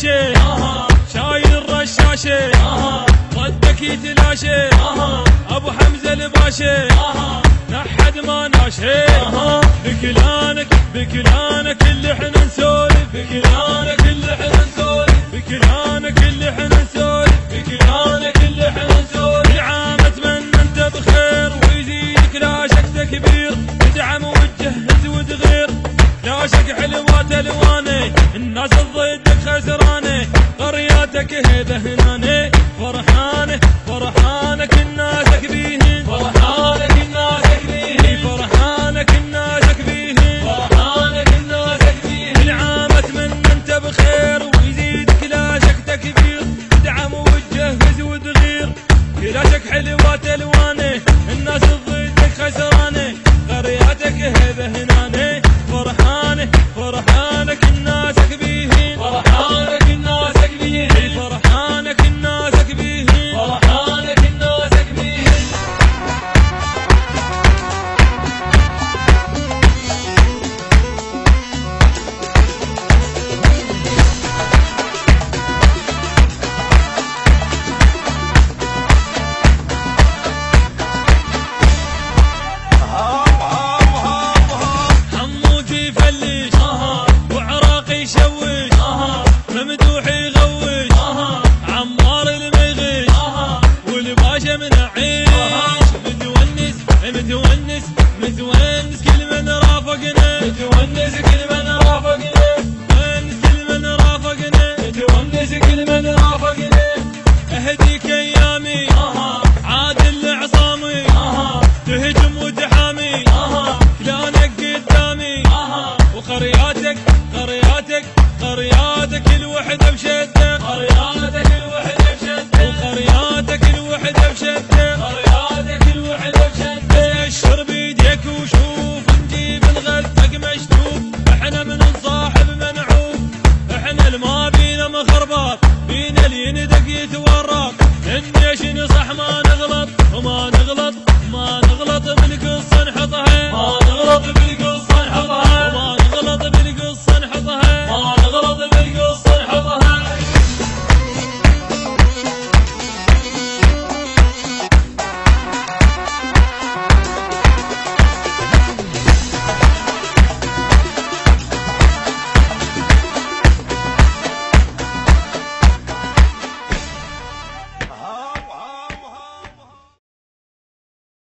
الباشا شايل الرشاشه ردك يتلاشى ابو حمزه الباشا نحد ما ناشي بكلانك اللي احنا نسولف بكلانك اللي احنا نسولف بكلانك اللي احنا نسولف بكلانك اللي احنا نسولف العام اتمنى انت بخير ويزيدك لا شك كبير ادعم وتجهز وتغير لا شك حلوات الوانه الناس ضدك خسرانه قرياتك هيبه هنانه فرحانه فرحانك الناسك بيهن فرحانك الناسك بيهن فرحانك الناسك بيهن فرحانك الناسك بيهن العام اتمنى انت بخير ويزيدك لا شك كبير ادعم وتجهز وتغير لا شك حلوات الوانه الناس ضدك خسرانه قرياتك هيبه هنانه فرحانه فرحانك الناسك بيهن فرحانك الناسك بيهن فرحانك الناسك بيهن فرحانك الناسك بيهن حموتي يفلش وعراقي يشوش ممدوح يغوش عمار المغش والباشا منعيش متونس متونس متونس كل من رافقنا متونس